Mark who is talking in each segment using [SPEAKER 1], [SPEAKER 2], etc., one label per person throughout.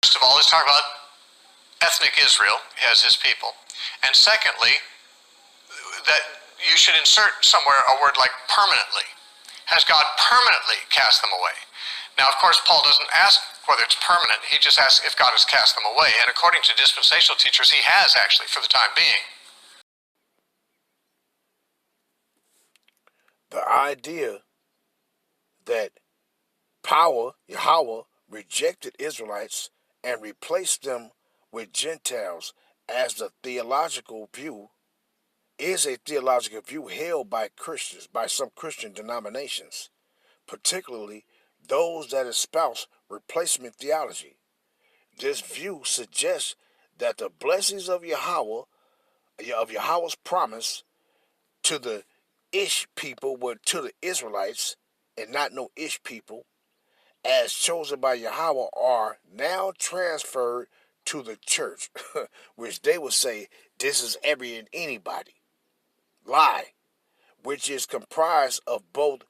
[SPEAKER 1] First of all, let's talk about ethnic Israel as his people. And secondly, that you should insert somewhere a word like permanently. Has God permanently cast them away? Now, of course, Paul doesn't ask whether it's permanent. He just asks if God has cast them away. And according to dispensational teachers, he has actually for the time being.
[SPEAKER 2] The idea that Yahweh rejected Israelites and replaced them with Gentiles as the theological view is a theological view held by Christians, by some Christian denominations, particularly those that espouse replacement theology. This view suggests that the blessings of Yahweh's promise to the Ish people were to the Israelites and not no Ish people, as chosen by Yahweh, are now transferred to the church, which they would say this is every and anybody. Lie, which is comprised of both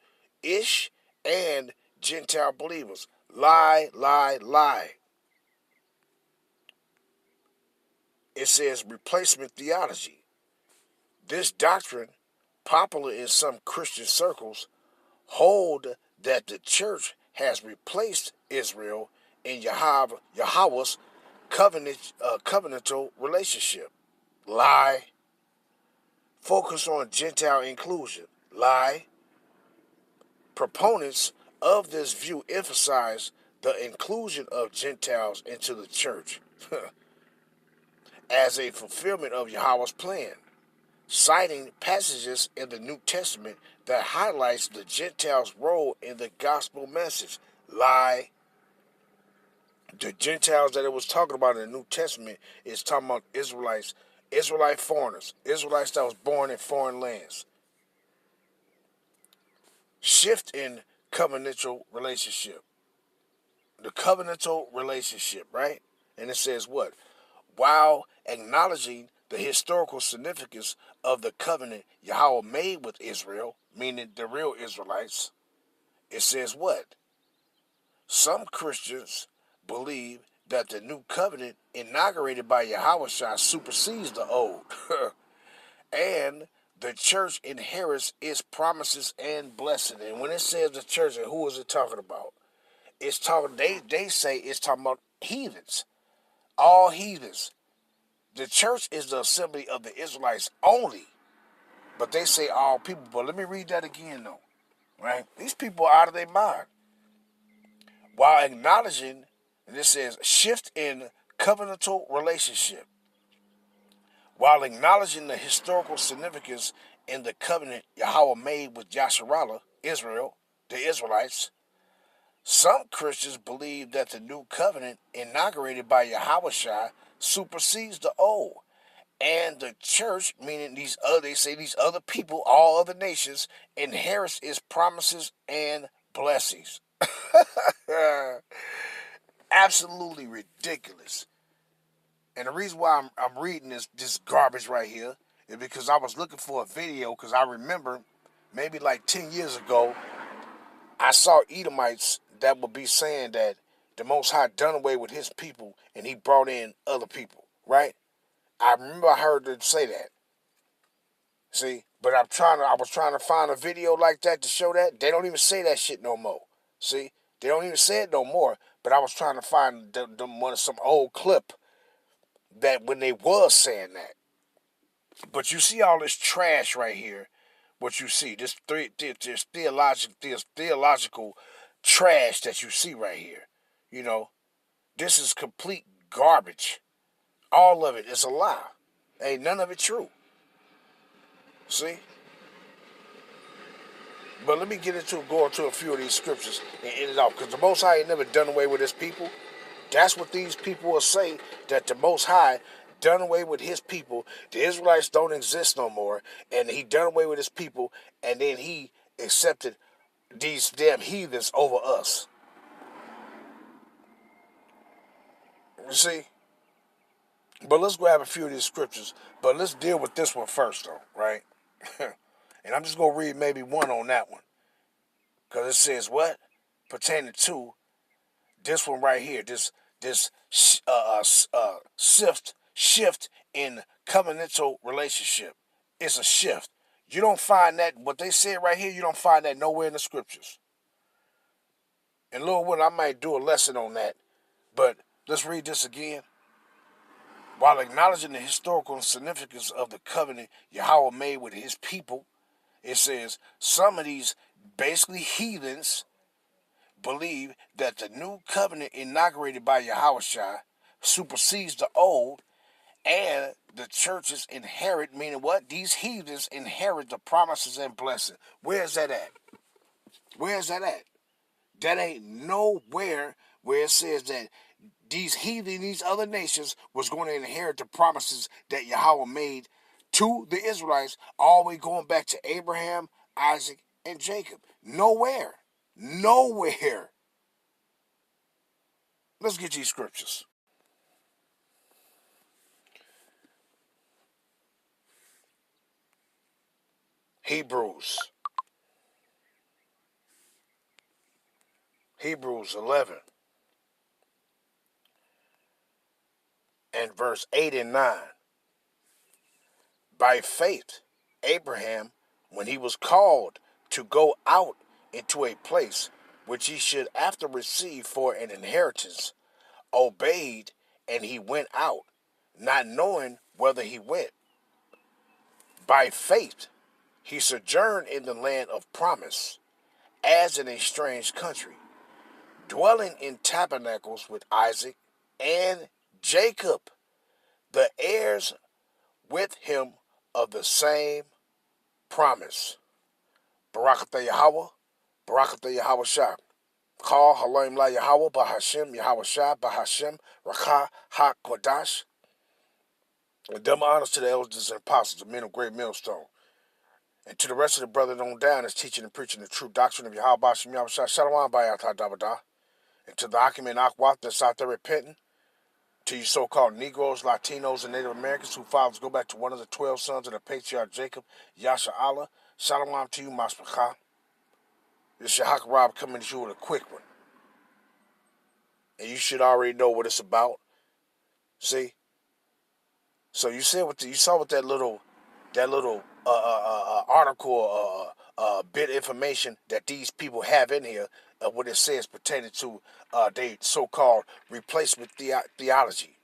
[SPEAKER 2] Ish and Gentile believers. Lie, lie, lie. It says replacement theology. This doctrine, popular in some Christian circles, hold that the church has replaced Israel in Yahweh's covenantal relationship. Lie. Focus on Gentile inclusion. Lie. Proponents of this view emphasize the inclusion of Gentiles into the church as a fulfillment of Yahweh's plan, citing passages in the New Testament that highlights the Gentiles' role in the gospel message. Lie. The Gentiles that it was talking about in the New Testament is talking about Israelites, Israelite foreigners, Israelites that was born in foreign lands. Shift in covenantal relationship. The covenantal relationship, right? And it says what? While acknowledging the historical significance of the covenant Yahweh made with Israel, meaning the real Israelites, it says what? Some Christians believe that the new covenant inaugurated by Yahweh supersedes the old. And the church inherits its promises and blessing. And when it says the church, and who is it talking about? It's talking, they say it's talking about heathens. All heathens. The church is the assembly of the Israelites only. But they say all people. But let me read that again though. Right? These people are out of their mind. While acknowledging, and it says, shift in covenantal relationship. While acknowledging the historical significance in the covenant Yahweh made with Yasharallah, Israel, the Israelites, some Christians believe that the new covenant inaugurated by Yahushua supersedes the old, and the church, meaning these other people, all other nations, inherits its promises and blessings. Absolutely ridiculous. And the reason why I'm reading this garbage right here is because I was looking for a video, because I remember maybe like 10 years ago, I saw Edomites that would be saying that the Most High done away with his people and he brought in other people, right? I remember I heard them say that. See, but I was trying to find a video like that to show that. They don't even say that shit no more. See, they don't even say it no more. But I was trying to find some old clip that when they was saying that. But you see all this trash right here. What you see, this theological trash that you see right here. You know, this is complete garbage. All of it is a lie. Ain't none of it true. See? But let me go into a few of these scriptures and end it off. Because the Most High ain't never done away with his people. That's what these people will say, that the Most High done away with his people. The Israelites don't exist no more. And he done away with his people. And then he accepted these damn heathens over us. You see? But let's grab a few of these scriptures. But let's deal with this one first, though, right? And I'm just going to read maybe one on that one. Because it says what? Pertaining to this one right here. This shift in covenantal relationship. It's a shift. You don't find that, what they said right here, you don't find that nowhere in the scriptures. And Lord willing, I might do a lesson on that. But let's read this again. While acknowledging the historical significance of the covenant Yahweh made with his people, it says some of these basically heathens believe that the new covenant inaugurated by Yahushua supersedes the old, and the churches inherit, meaning what? These heathens inherit the promises and blessings. Where's that at? Where's that at? That ain't nowhere where it says that these heathen, these other nations, was going to inherit the promises that Yahweh made to the Israelites, all the way going back to Abraham, Isaac, and Jacob. Nowhere. Nowhere. Let's get these scriptures. Hebrews 11 and verse 8 and 9. By faith, Abraham, when he was called to go out into a place which he should after receive for an inheritance, obeyed, and he went out, not knowing whither he went. By faith, he sojourned in the land of promise, as in a strange country, dwelling in tabernacles with Isaac and Jacob, the heirs with him of the same promise. Barakatah Yahweh, Barakatah Yahweh Shah. Call Halim La Yahweh, Bahashem, Yahweh Shah, Bahashem, Rakah, Ha Kodash. And double honors to the elders and apostles, the men of great millstone. And to the rest of the brethren on down is teaching and preaching the true doctrine of Yahweh Bashem Yahweh Shah Shalom Bayatah Dabada. And to the Akim and Akwat that's out there repenting, to you so-called Negroes, Latinos, and Native Americans whose fathers go back to one of the 12 sons of the patriarch Jacob, Yasha Allah, Shalom to you, Masmachah. This Shahak Rob coming to you with a quick one. And you should already know what it's about. See? So you saw what that little article, bit of information that these people have in here, what it says pertaining to their so-called replacement theology,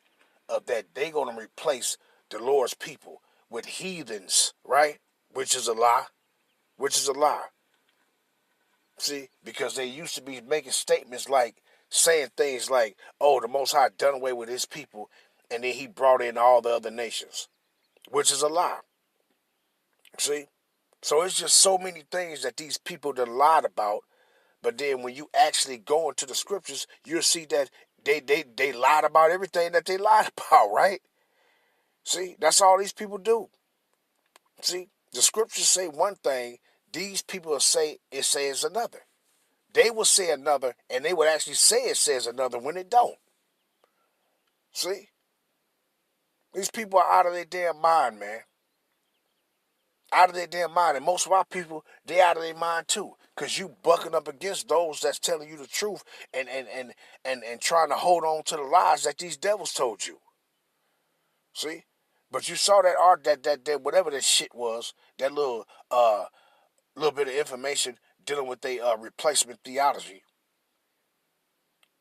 [SPEAKER 2] of that they going to replace the Lord's people with heathens, right? Which is a lie. Which is a lie. See, because they used to be making statements like, saying things like, oh, the Most High done away with his people, and then he brought in all the other nations, which is a lie. See? So it's just so many things that these people done lied about, but then when you actually go into the scriptures, you'll see that they lied about everything that they lied about, right? See? That's all these people do. See? The scriptures say one thing, these people will say it says another. They will say another, and they would actually say it says another when it don't. See? These people are out of their damn mind, man. Out of their damn mind. And most of our people, they out of their mind too. Because you bucking up against those that's telling you the truth and trying to hold on to the lies that these devils told you. See? But you saw that art, that whatever that shit was, that little bit of information dealing with their replacement theology.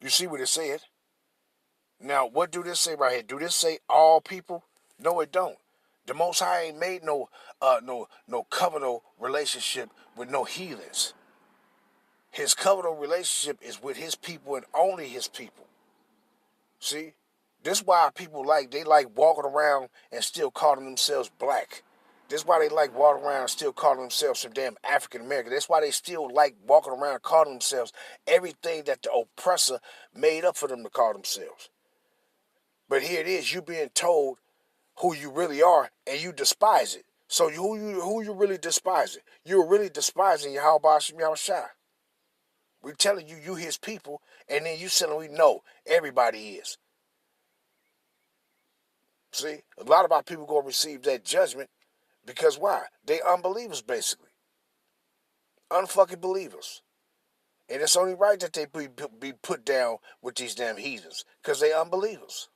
[SPEAKER 2] You see what it said? Now, what do this say right here? Do this say all people? No, it don't. The Most High ain't made no covenantal relationship with no heathens. His covenantal relationship is with his people and only his people. See? This is why people like walking around and still calling themselves black. This is why they like walking around and still calling themselves some damn African American. That's why they still like walking around calling themselves everything that the oppressor made up for them to call themselves. But here it is, you being told who you really are, and you despise it. So who you really despising? You're really despising Yahweh Bashem Yahweh Shai. We're telling you his people, and then you saying we know everybody is. See, a lot of our people gonna receive that judgment because why? They unbelievers basically. Unfucking believers. And it's only right that they be put down with these damn heathens, because they unbelievers.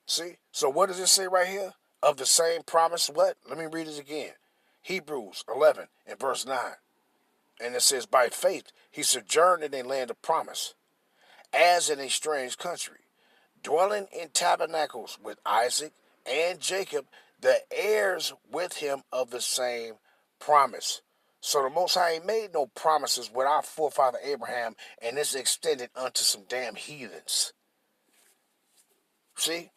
[SPEAKER 2] See? So what does it say right here? Of the same promise, what? Let me read it again. Hebrews 11 and verse 9. And it says, by faith he sojourned in a land of promise, as in a strange country, dwelling in tabernacles with Isaac and Jacob, the heirs with him of the same promise. So the Most High ain't made no promises with our forefather Abraham, and it's extended unto some damn heathens. See?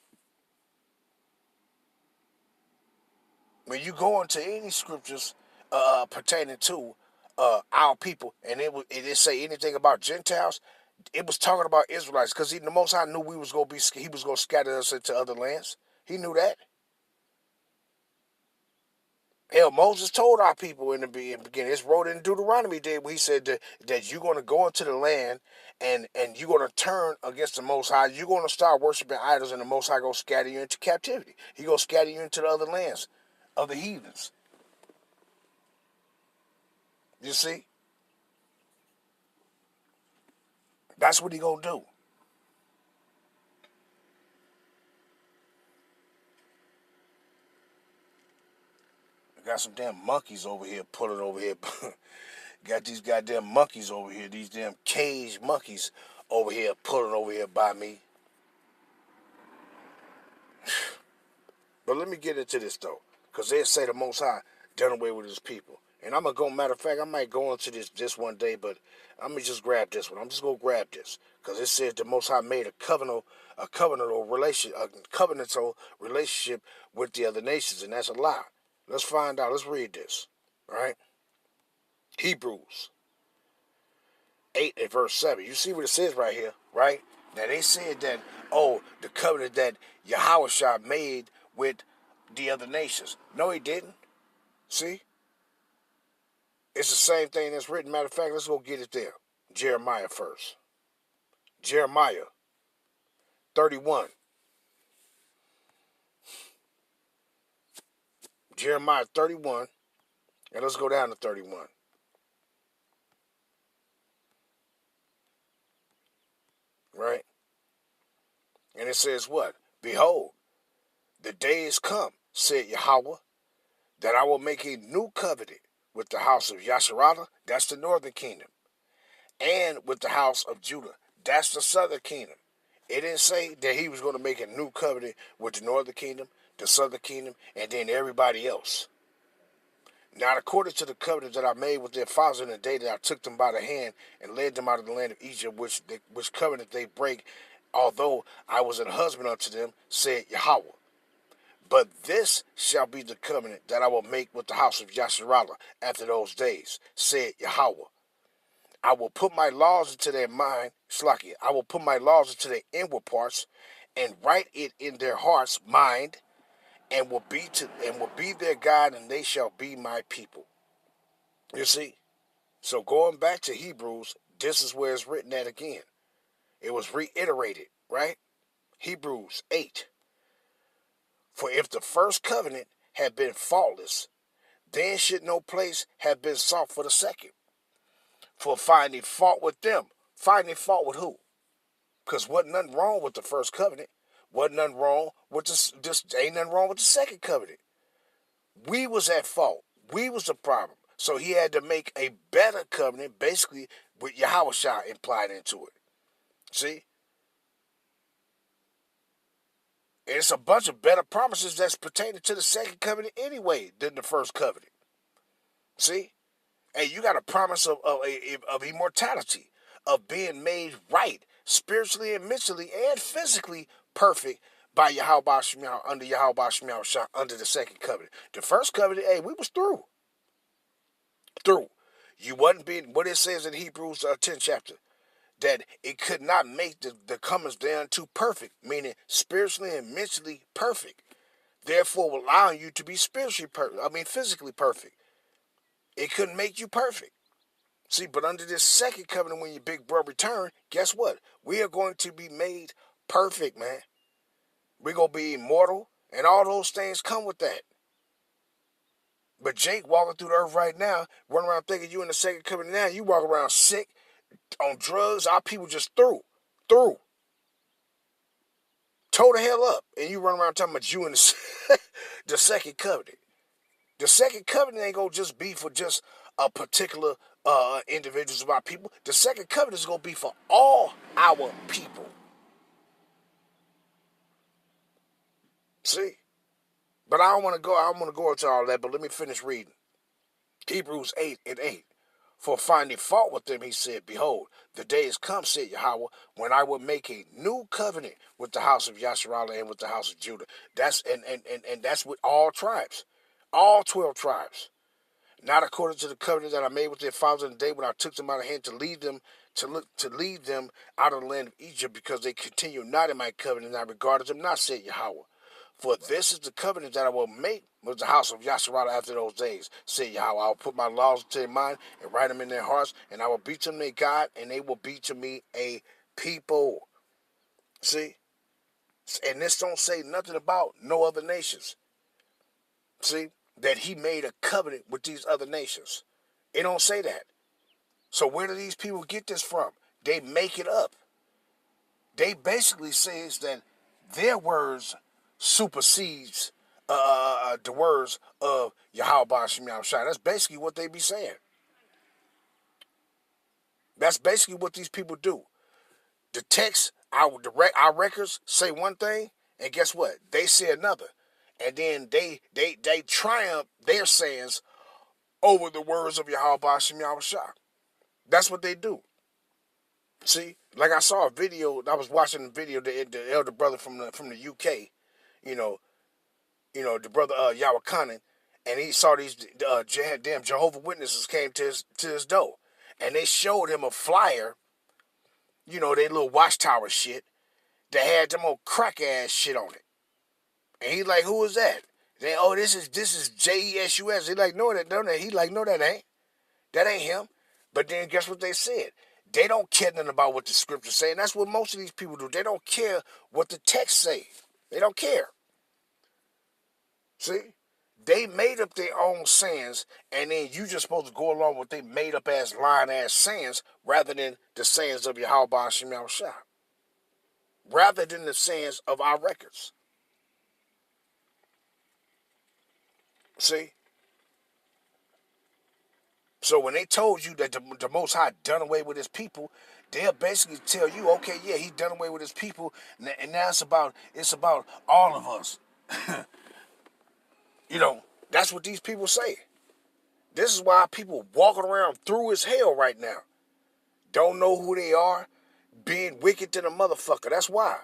[SPEAKER 2] When you go into any scriptures pertaining to our people, and it say anything about Gentiles, it was talking about Israelites, because the Most High knew he was gonna scatter us into other lands. He knew that. Hell, Moses told our people in the beginning. It's wrote in Deuteronomy, where he said that you're going to go into the land and you're going to turn against the Most High. You're going to start worshiping idols, and the Most High going to scatter you into captivity. He going to scatter you into the other lands of the heathens. You see? That's what he going to do. Got some damn monkeys over here pulling over here. Got these goddamn monkeys over here. These damn cage monkeys over here pulling over here by me. But let me get into this, though, because they say the Most High done away with his people. And I'm going to go, matter of fact, I might go into this one day, but I'm going to just grab this one. I'm just going to grab this, because it says the Most High made a covenantal relationship with the other nations, and that's a lie. Let's find out. Let's read this, all right? Hebrews 8 and verse 7. You see what it says right here, right? Now, they said that, the covenant that Yahushua made with the other nations. No, he didn't. See? It's the same thing that's written. Matter of fact, let's go get it there. Jeremiah first. Jeremiah 31. Jeremiah 31. And let's go down to 31. Right? And it says what? Behold, the day is come, said Yahweh, that I will make a new covenant with the house of Yasharallah, that's the northern kingdom, and with the house of Judah, that's the southern kingdom. It didn't say that he was going to make a new covenant with the northern kingdom, the southern kingdom, and then everybody else. Not according to the covenant that I made with their fathers in the day that I took them by the hand and led them out of the land of Egypt, which covenant they break, although I was an husband unto them, said Yahweh. But this shall be the covenant that I will make with the house of Yasharallah after those days, said Yahweh. I will put my laws into their mind, Slakia. I will put my laws into their inward parts, and write it in their hearts, mind, and will be their God, and they shall be my people. You see? So going back to Hebrews, this is where it's written at again. It was reiterated, right? Hebrews 8. For if the first covenant had been faultless, then should no place have been sought for the second. For finding fault with them. Finding fault with who? Because wasn't nothing wrong with the first covenant. Wasn't nothing wrong with ain't nothing wrong with the second covenant. We was at fault. We was the problem. So he had to make a better covenant, basically, with Yahushua implied into it. See? And it's a bunch of better promises that's pertaining to the second covenant anyway than the first covenant. See? Hey, you got a promise of immortality, of being made right, spiritually and mentally and physically perfect by Yahweh Shemiah, under Yahweh Shemiah, under the second covenant. The first covenant, hey, we was through. You wasn't being, what it says in Hebrews 10 chapter, that it could not make the comers down to perfect, meaning spiritually and mentally perfect, therefore allowing you to be physically perfect. It couldn't make you perfect. See, but under this second covenant, when your big bro return, guess what? We are going to be made perfect, man. We're going to be immortal, and all those things come with that. But Jake walking through the earth right now, running around thinking you in the second covenant now, you walk around sick, on drugs, our people just through. Toe the hell up. And you run around talking about you in the second covenant. The second covenant ain't gonna just be for just a particular individuals of our people. The second covenant is gonna be for all our people. See? But I don't want to go into all that, but let me finish reading. Hebrews 8:8. For finding fault with them, he said, behold, the day is come, said Yahweh, when I will make a new covenant with the house of Yasharallah and with the house of Judah. That's and that's with all tribes. All 12 tribes. Not according to the covenant that I made with their fathers in the day when I took them out of hand to lead them out of the land of Egypt, because they continued not in my covenant, and I regarded them not, said Yahweh. For this is the covenant that I will make with the house of Yasharallah after those days, said Yahweh. I will put my laws into their mind and write them in their hearts, and I will be to them their God, and they will be to me a people. See? And this don't say nothing about no other nations. See? That he made a covenant with these other nations. It don't say that. So where do these people get this from? They make it up. They basically says that their words supersedes the words of Yahweh Ba'Shem Yahushua. That's basically what they be saying. That's basically what these people do. The text, our records say one thing, and guess what? They say another. And then they triumph their sayings over the words of Yahweh Ba'Shem Yahushua. That's what they do. See, like I saw a video, I was watching the video, the elder brother from the UK, the brother Yahweh Conan, and he saw these damn Jehovah Witnesses came to his door, and they showed him a flyer, they little watchtower shit, that had them old crack ass shit on it. And he like, who is that? They, this is Jesus. He like, no, that. He like, no, that ain't him. But then guess what they said? They don't care nothing about what the scriptures say, and that's what most of these people do. They don't care what the text say. They don't care. See? They made up their own sayings, and then you just supposed to go along with they made up ass lying ass sayings rather than the sayings of Yahweh Ba'Shem Yahushua. Rather than the sayings of our records. See? So when they told you that the Most High done away with his people, they'll basically tell you, okay, yeah, he done away with his people, and now it's about all of us. That's what these people say. This is why people walking around through as hell right now. Don't know who they are, being wicked to the motherfucker. That's why.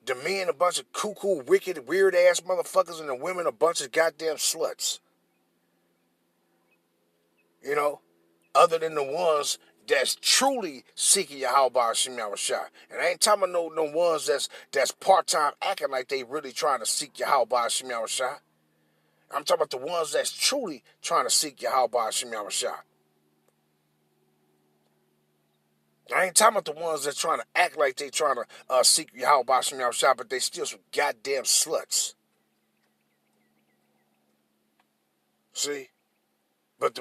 [SPEAKER 2] The men a bunch of cuckoo, wicked, weird-ass motherfuckers, and the women a bunch of goddamn sluts. Other than the ones that's truly seeking Yahweh Ba'Shem Yahushua. And I ain't talking about no ones that's part-time acting like they really trying to seek Yahweh Ba'Shem Yahushua. I'm talking about the ones that's truly trying to seek Yahweh Ba'Shem Yahushua. I ain't talking about the ones that's trying to act like they trying to seek Yahweh Ba'Shem Yahushua, but they still some goddamn sluts. See? But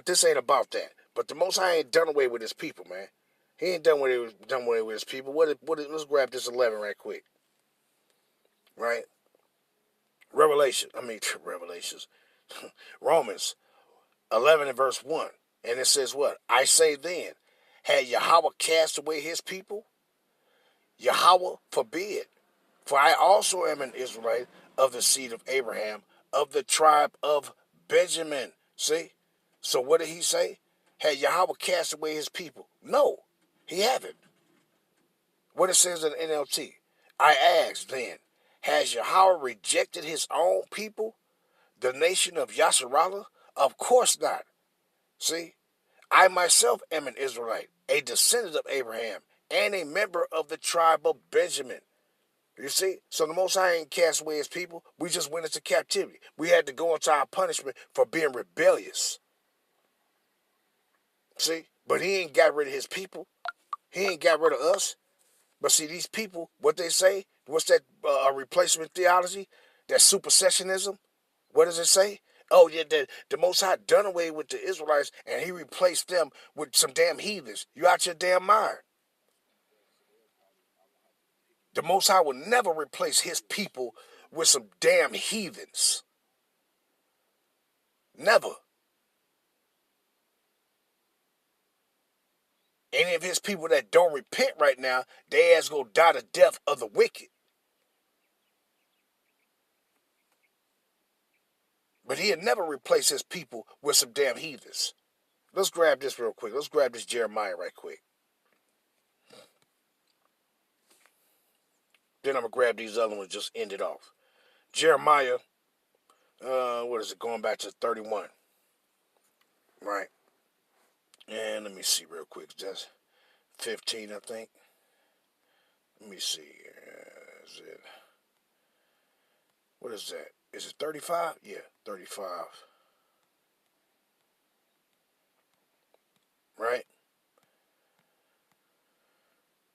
[SPEAKER 2] this ain't about that. But the Most High ain't done away with his people, man. He ain't done away with his people. Let's grab this 11 right quick. Right? Revelations. Romans 11 and verse 1. And it says what? I say then, had Yahweh cast away his people? Yahweh forbid. For I also am an Israelite of the seed of Abraham, of the tribe of Benjamin. See? So what did he say? Had Yahweh cast away his people? No, he haven't. What it says in the NLT. I ask then, has Yahweh rejected his own people, the nation of Yasharallah? Of course not. See? I myself am an Israelite, a descendant of Abraham, and a member of the tribe of Benjamin. You see? So the Most High ain't cast away his people. We just went into captivity. We had to go into our punishment for being rebellious. See? But he ain't got rid of his people. He ain't got rid of us. But see, these people, what they say, what's that replacement theology? That supersessionism? What does it say? Oh, yeah, the Most High done away with the Israelites, and he replaced them with some damn heathens. You out your damn mind. The Most High will never replace his people with some damn heathens. Never. Any of his people that don't repent right now, they ass gonna die the death of the wicked. But he'll never replace his people with some damn heathens. Let's grab this real quick. Let's grab this Jeremiah right quick. Then I'm going to grab these other ones, just end it off. Jeremiah, what is it, going back to 31. Right? And let me see real quick. That's 15, I think. Let me see. Is it, what is that? Is it 35? Yeah, 35. Right?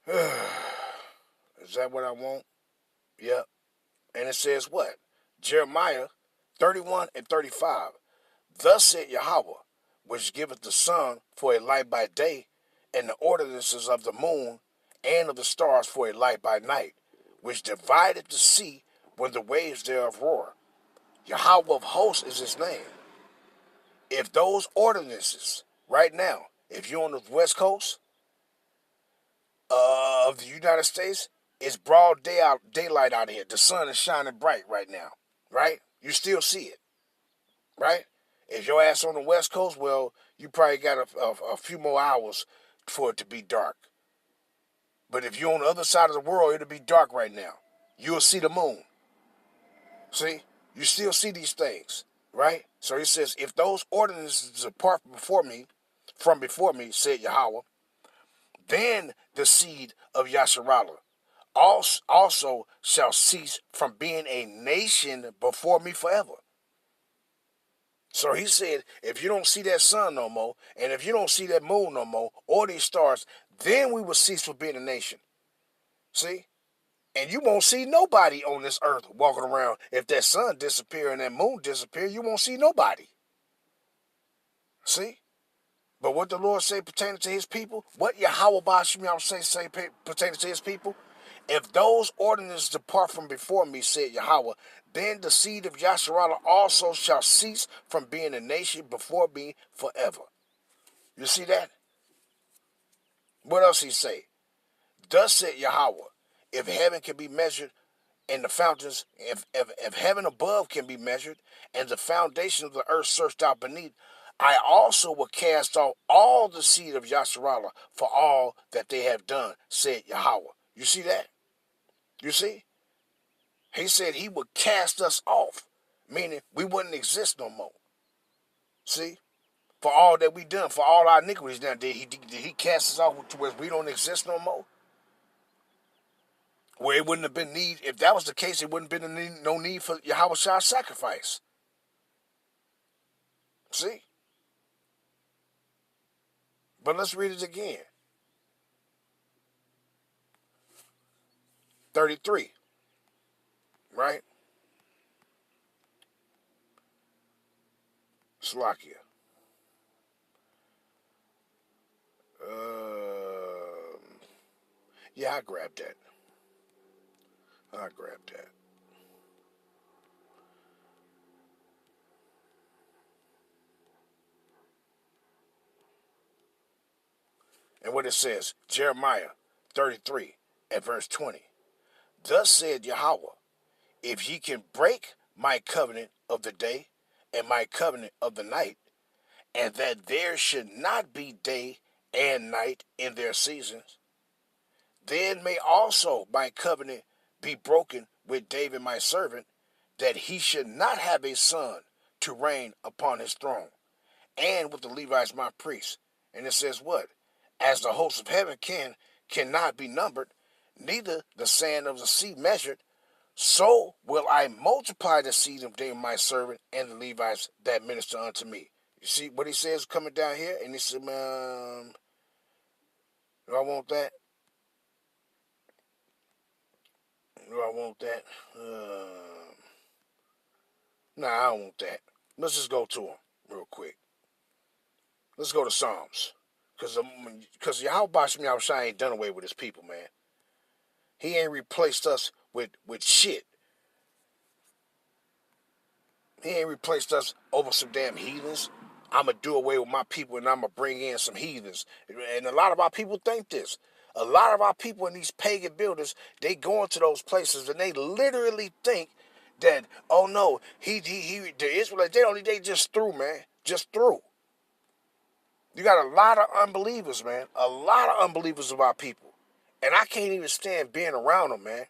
[SPEAKER 2] Is that what I want? Yep. And it says what? Jeremiah 31 and 35. Thus said Yahweh, which giveth the sun for a light by day, and the ordinances of the moon and of the stars for a light by night, which divideth the sea when the waves thereof roar. Yahweh of hosts is his name. If those ordinances, right now, if you're on the west coast of the United States, it's broad daylight out here. The sun is shining bright right now, right? You still see it, right? If your ass on the west coast, well, you probably got a few more hours for it to be dark. But if you're on the other side of the world, it'll be dark right now. You'll see the moon. See? You still see these things, right? So he says, if those ordinances depart from before me, said Yahweh, then the seed of Yasharallah also shall cease from being a nation before me forever. So he said, if you don't see that sun no more, and if you don't see that moon no more, or these stars, then we will cease from being a nation. See? And you won't see nobody on this earth walking around. If that sun disappear and that moon disappear, you won't see nobody. See? But what the Lord say pertaining to his people, what Yahweh Bashim say pertaining to his people, if those ordinances depart from before me, said Yahweh, then the seed of Yasharallah also shall cease from being a nation before me forever. You see that? What else he say? Thus said Yahweh, if heaven can be measured and the fountains, if heaven above can be measured and the foundation of the earth searched out beneath, I also will cast off all the seed of Yasharallah for all that they have done, said Yahweh. You see that? You see? He said he would cast us off, meaning we wouldn't exist no more. See? For all that we done, for all our iniquities done, did he cast us off to where we don't exist no more? Where it wouldn't have been need, if that was the case, it wouldn't have been no need for Yahweh Shah's sacrifice. See? But let's read it again. 33. Right? Slakia. Yeah, I grabbed that. And what it says, Jeremiah 33 at verse 20. Thus said Yahweh, if ye can break my covenant of the day and my covenant of the night, and that there should not be day and night in their seasons, then may also my covenant be broken with David my servant, that he should not have a son to reign upon his throne, and with the Levites my priests. And it says what? As the hosts of heaven cannot be numbered, neither the sand of the sea measured, so will I multiply the seed of David my servant and the Levites that minister unto me. You see what he says coming down here? And he said, do I want that? Do I want that? Nah, I don't want that. Let's just go to them real quick. Let's go to Psalms. Because Yahweh Shem Yahushua ain't done away with his people, man. He ain't replaced us with shit. He ain't replaced us over some damn heathens. I'm going to do away with my people and I'm going to bring in some heathens. And a lot of our people think this. A lot of our people in these pagan buildings, they go into those places and they literally think that, oh no, the Israelites, they just through, man. Just through. You got a lot of unbelievers, man. A lot of unbelievers of our people. And I can't even stand being around them, man.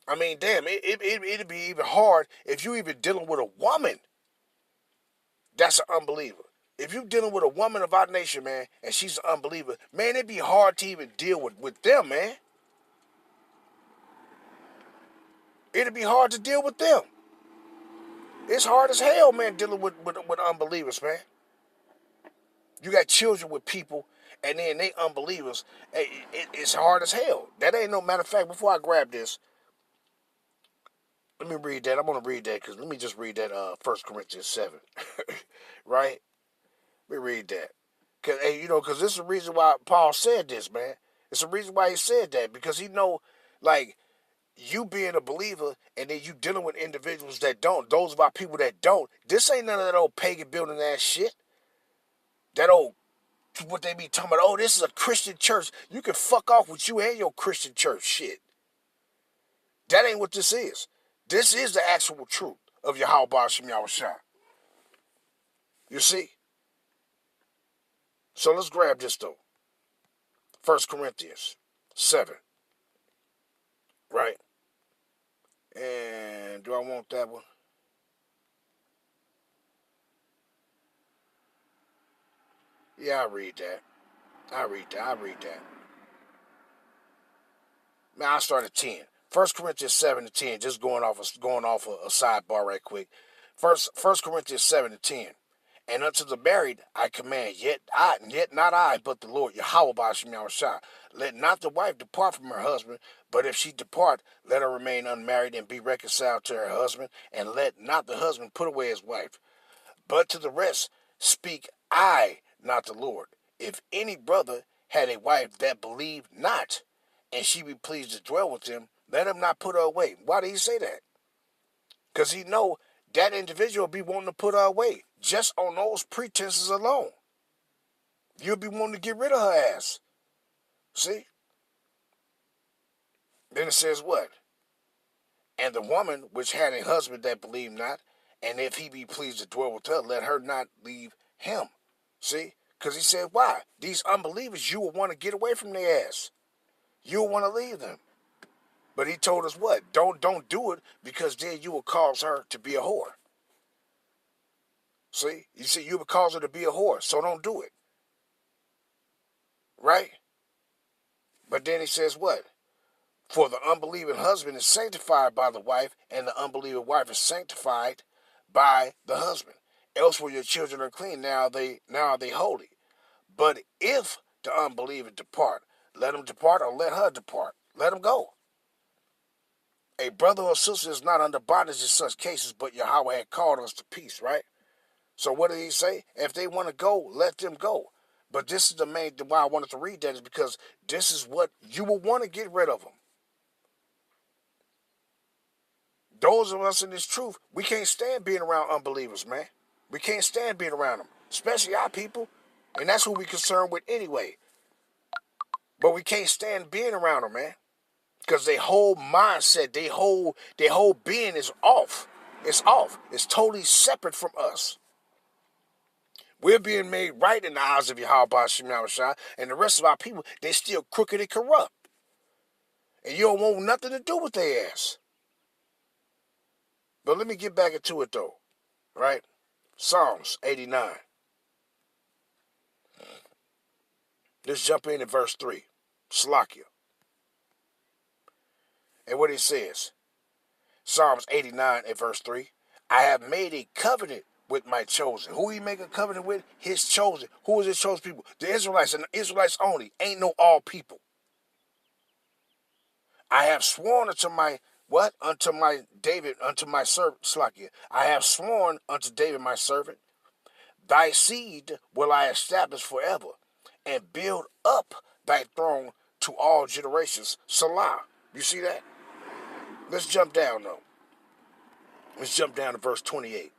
[SPEAKER 2] I mean, damn, it'd be even hard if you even dealing with a woman. That's an unbeliever. If you're dealing with a woman of our nation, man, and she's an unbeliever, man, it'd be hard to even deal with them, man. It'd be hard to deal with them. It's hard as hell, man, dealing with unbelievers, man. You got children with people, and then they unbelievers. It's hard as hell. That ain't no matter of fact. Before I grab this, let me read that. I'm going to read that because let me just read that 1 Corinthians 7. Right? Let me read that. Because this is the reason why Paul said this, man. It's the reason why he said that. Because he know, like, you being a believer and then you dealing with individuals that don't. Those of our people that don't. This ain't none of that old pagan building ass shit. That old, what they be talking about, oh, this is a Christian church. You can fuck off with you and your Christian church shit. That ain't what this is. This is the actual truth of Yahweh Shem Yahushua. You see? So let's grab this though. 1 Corinthians 7. Right? And do I want that one? Yeah, I read that. Man, I start at 10. 1 Corinthians 7 to 10, just going off a sidebar right quick. First Corinthians 7 to 10. And unto the married I command, yet not I, but the Lord, Yahweh Ba'ashem Yahushua. Let not the wife depart from her husband, but if she depart, let her remain unmarried and be reconciled to her husband, and let not the husband put away his wife. But to the rest speak I, not the Lord. If any brother had a wife that believed not, and she be pleased to dwell with him, let him not put her away. Why did he say that? Because he know that individual be wanting to put her away just on those pretenses alone. You'll be wanting to get rid of her ass. See? Then it says what? And the woman which had a husband that believed not, and if he be pleased to dwell with her, let her not leave him. See? Because he said, why? These unbelievers, you will want to get away from their ass. You will want to leave them. But he told us what? Don't do it, because then you will cause her to be a whore. See? You see, you will cause her to be a whore, so don't do it. Right? But then he says what? For the unbelieving husband is sanctified by the wife, and the unbelieving wife is sanctified by the husband. Else were your children are clean, now are they holy. But if the unbeliever depart, let him depart, or let her depart. Let him go. A brother or sister is not under bondage in such cases, but Yahweh had called us to peace, right? So what did he say? If they want to go, let them go. But this is the main why I wanted to read that, is because this is what you will want to get rid of them. Those of us in this truth, we can't stand being around unbelievers, man. We can't stand being around them, especially our people. And that's who we concerned with anyway. But we can't stand being around them, man. Because their whole mindset, their whole being is off. It's off. It's totally separate from us. We're being made right in the eyes of Yahweh Shem Yahushua, and the rest of our people, they still crooked and corrupt. And you don't want nothing to do with their ass. But let me get back into it though, right? Psalms 89. Let's jump in at verse 3. Slakia. And what it says, Psalms 89 at verse 3. I have made a covenant with my chosen. Who he make a covenant with? His chosen. Who is his chosen people? The Israelites, and the Israelites only. Ain't no all people. I have sworn unto my what? Unto my David, unto my servant, Slakia. I have sworn unto David my servant, thy seed will I establish forever, and build up thy throne to all generations. Salah. You see that? Let's jump down, though. Let's jump down to verse 28.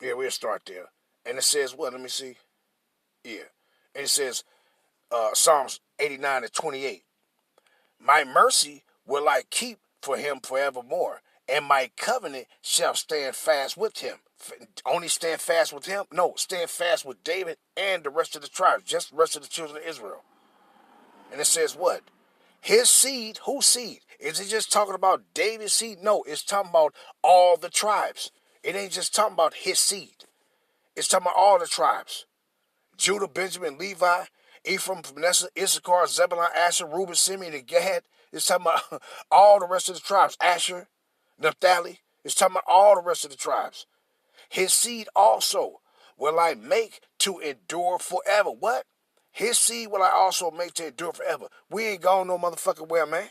[SPEAKER 2] Yeah, we'll start there. And it says what? Let me see. Yeah. And it says, Psalms 89 and 28. My mercy will I keep for him forevermore, and my covenant shall stand fast with him. Only stand fast with him? No, stand fast with David and the rest of the tribes, just the rest of the children of Israel. And it says what? His seed, whose seed? Is it just talking about David's seed? No, it's talking about all the tribes. It ain't just talking about his seed. It's talking about all the tribes. Judah, Benjamin, Levi, Ephraim, Manasseh, Issachar, Zebulun, Asher, Reuben, Simeon, and Gad. It's talking about all the rest of the tribes. Asher, Naphtali. It's talking about all the rest of the tribes. His seed also will I make to endure forever. What? His seed will I also make to endure forever. We ain't going no motherfucking where, man.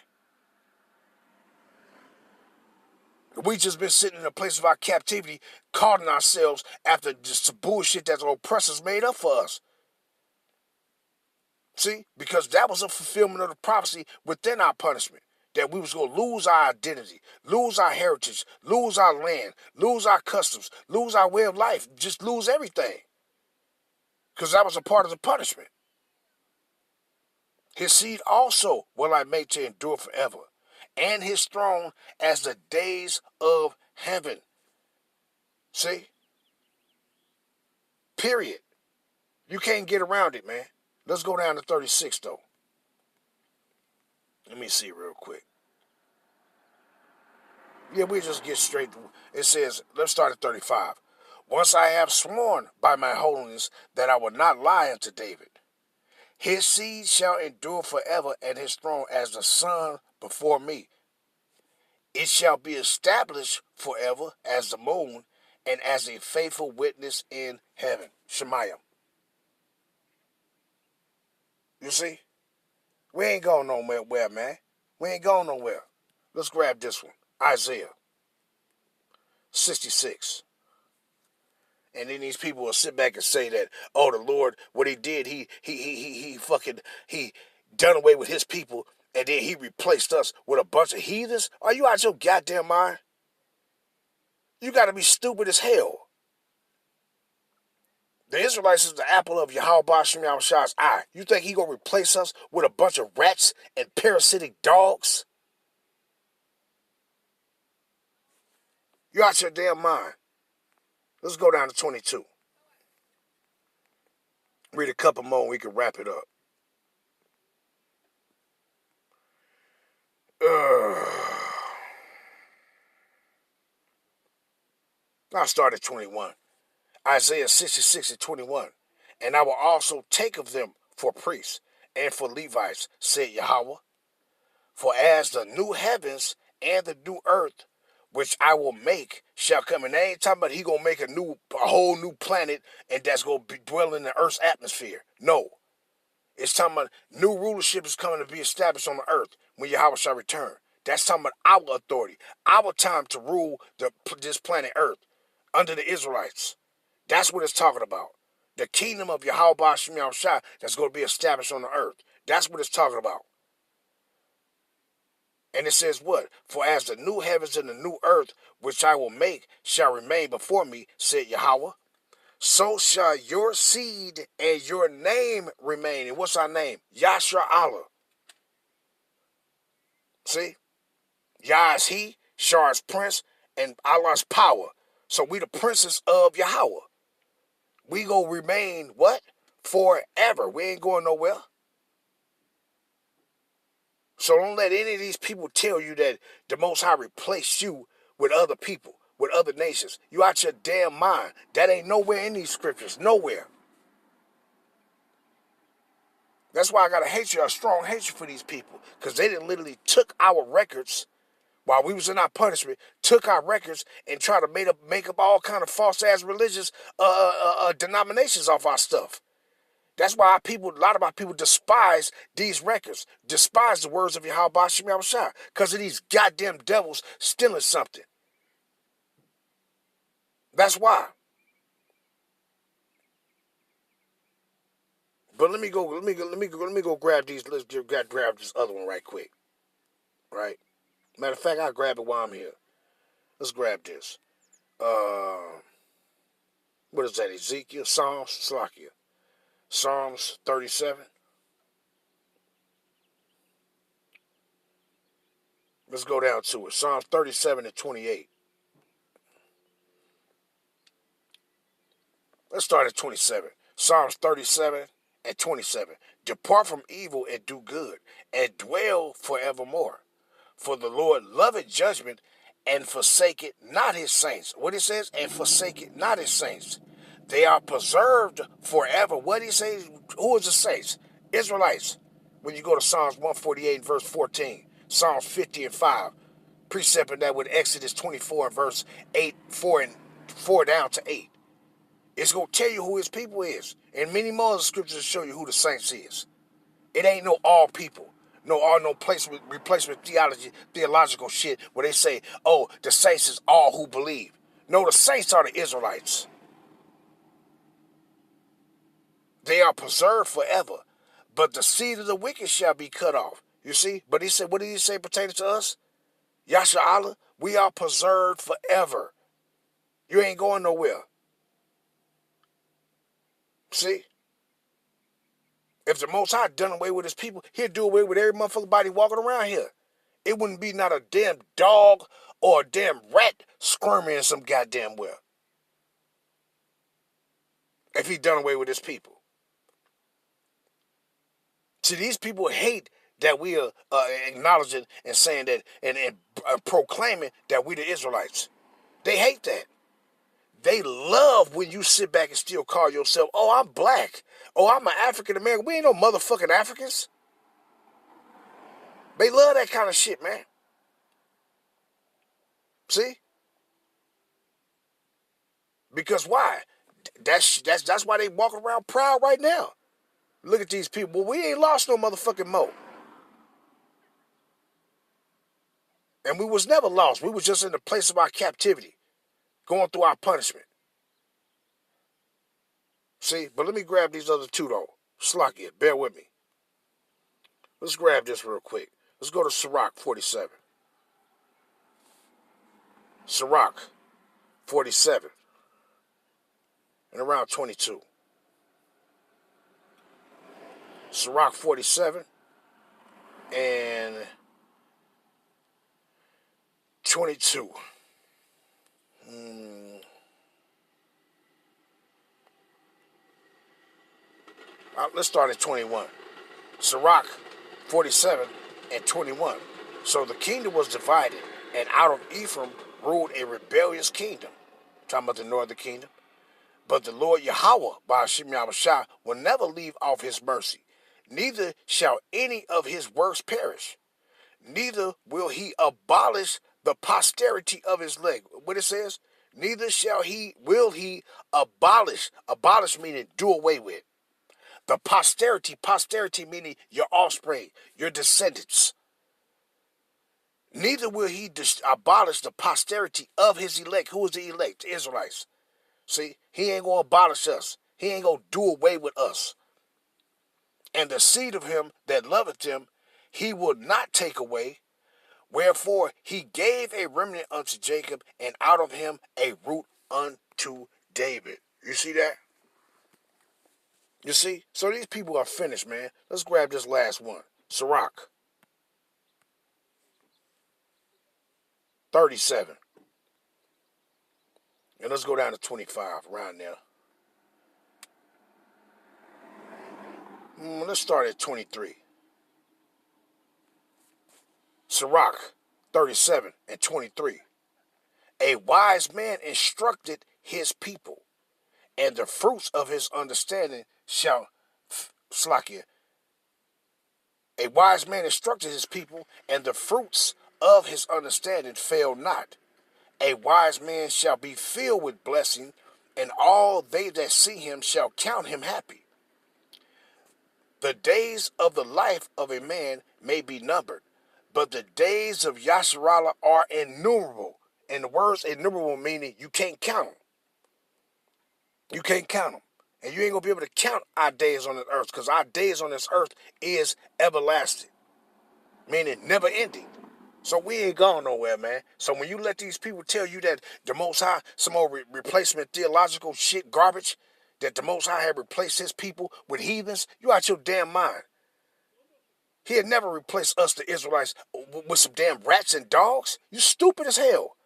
[SPEAKER 2] We just been sitting in a place of our captivity, calling ourselves after just bullshit that the oppressors made up for us. See? Because that was a fulfillment of the prophecy within our punishment. That we was going to lose our identity, lose our heritage, lose our land, lose our customs, lose our way of life, just lose everything. Because that was a part of the punishment. His seed also will I make to endure forever, and his throne as the days of heaven. See? Period. You can't get around it, man. Let's go down to 36, though. Let me see real quick. Yeah, we just get straight to it. Says, let's start at 35. Once I have sworn by my holiness that I will not lie unto David, his seed shall endure forever, and his throne as the sun before me. It shall be established forever as the moon, and as a faithful witness in heaven. Shemaiah. You see? We ain't going nowhere, man. We ain't going nowhere. Let's grab this one. Isaiah 66. And then these people will sit back and say that, oh, the Lord, what he did, he done away with his people, and then he replaced us with a bunch of heathens. Are you out your goddamn mind? You got to be stupid as hell. The Israelites is the apple of Yahweh Shem Yahushua's eye. You think he gonna replace us with a bunch of rats and parasitic dogs? You out your damn mind. Let's go down to 22. Read a couple more and we can wrap it up. I'll start at 21. Isaiah 66 and 21. And I will also take of them for priests and for Levites, said Yahweh. For as the new heavens and the new earth, which I will make, shall come. And they ain't talking about he gonna make a whole new planet and that's gonna be dwelling in the earth's atmosphere. No. It's talking about new rulership is coming to be established on the earth when Yahweh shall return. That's talking about our authority, our time to rule this planet earth under the Israelites. That's what it's talking about. The kingdom of Yahweh Shem Yahushua that's going to be established on the earth. That's what it's talking about. And it says what? For as the new heavens and the new earth, which I will make, shall remain before me, said Yahweh, so shall your seed and your name remain. And what's our name? Yashra Allah. See? Yah is he, Shah is prince, and Allah's power. So we the princes of Yahweh. We gonna remain what? Forever. We ain't going nowhere. So don't let any of these people tell you that the Most High replaced you with other people, with other nations. You out your damn mind. That ain't nowhere in these scriptures. Nowhere. That's why I got a strong hatred for these people. Because they done literally took our records while we was in our punishment, took our records and tried to make up all kind of false-ass religious denominations off our stuff. That's why a lot of our people despise these records, despise the words of Yahweh Bashim Yahushua, because of these goddamn devils stealing something. That's why. But let me go grab these. Let's grab this other one right quick. Right. Matter of fact, I'll grab it while I'm here. Let's grab this. What is that? Ezekiel, Psalms, Slakia. Psalms 37. Let's go down to it. Psalms 37 and 28. Let's start at 27. Psalms 37 and 27. Depart from evil and do good, and dwell forevermore. For the Lord loveth judgment, and forsaketh not his saints. What it says? And forsaketh not his saints. They are preserved forever. What he says? Who is the saints? Israelites. When you go to Psalms 148 and verse 14. Psalms 50 and 5. Precepting that with Exodus 24 and verse 8, 4 down to 8. It's going to tell you who his people is. And many more of the scriptures show you who the saints is. It ain't no all people. No replacement theological shit where they say, oh, the saints is all who believe. No, the saints are the Israelites. They are preserved forever. But the seed of the wicked shall be cut off. You see? But he said, what did he say pertaining to us? Yasha Allah, we are preserved forever. You ain't going nowhere. See? If the Most High done away with his people, he'd do away with every motherfucker body walking around here. It wouldn't be not a damn dog or a damn rat squirming in some goddamn well. If he done away with his people. See, these people hate that we are acknowledging and saying that and proclaiming that we the Israelites. They hate that. They love when you sit back and still call yourself, oh, I'm black. Oh, I'm an African American. We ain't no motherfucking Africans. They love that kind of shit, man. See? Because why? That's why they walking around proud right now. Look at these people. Well, we ain't lost no motherfucking mo. And we was never lost. We was just in the place of our captivity, going through our punishment. See? But let me grab these other two, though. Slakia, bear with me. Let's grab this real quick. Let's go to Sirach 47. Sirach 47 and around 22. Sirach 47 and 22. Let's start at 21. Sirach 47 and 21. So the kingdom was divided, and out of Ephraim ruled a rebellious kingdom. Talking about the northern kingdom. But the Lord Yahweh, Ba'ashim Yahushua, will never leave off his mercy. Neither shall any of his works perish. Neither will he abolish the posterity of his leg. What it says? Neither will he abolish meaning do away with. The posterity meaning your offspring, your descendants. Neither will he abolish the posterity of his elect. Who is the elect? The Israelites. See, he ain't going to abolish us. He ain't going to do away with us. And the seed of him that loveth him, he will not take away. Wherefore he gave a remnant unto Jacob, and out of him a root unto David. You see that? You see? So these people are finished, man. Let's grab this last one. Sirach 37. And let's go down to 25, around there. Let's start at 23. Sirach 37 and 23. A wise man instructed his people, and the fruits of his understanding shall slakia. A wise man instructed his people, and the fruits of his understanding fail not. A wise man shall be filled with blessing, and all they that see him shall count him happy. The days of the life of a man may be numbered, but the days of Yasharallah are innumerable. And the words innumerable meaning you can't count them. You can't count them. And you ain't going to be able to count our days on this earth, because our days on this earth is everlasting, meaning never ending. So we ain't going nowhere, man. So when you let these people tell you that the Most High, some old replacement theological shit garbage, that the Most High had replaced his people with heathens, you out your damn mind. He had never replaced us, the Israelites, with some damn rats and dogs. You stupid as hell.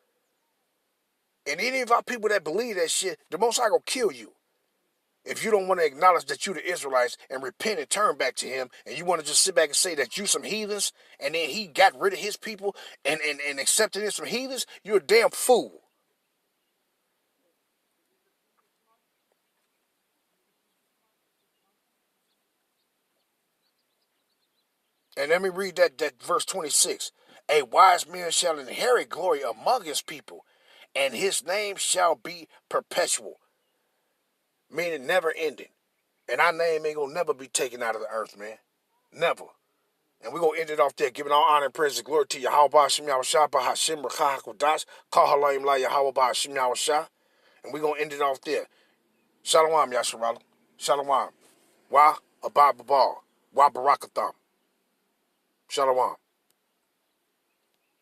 [SPEAKER 2] And any of our people that believe that shit, the Most High gonna kill you. If you don't want to acknowledge that you the Israelites and repent and turn back to him, and you want to just sit back and say that you some heathens, and then he got rid of his people and accepted it some heathens, you're a damn fool. And let me read that verse 26. A wise man shall inherit glory among his people, and his name shall be perpetual, meaning never ending. And our name ain't gonna never be taken out of the earth, man. Never. And we're gonna end it off there, giving all honor and praise and glory to Yahweh Ba'Shem Yahushua Ba'Hashem Rakah HaKodash, Kal Halayim La Yahweh Ba'Hashem Yahushua. And we're gonna end it off there. Shalom, Yasharallah. Shalom. Wa Abba Babal. Wa Barakatham. Shalom.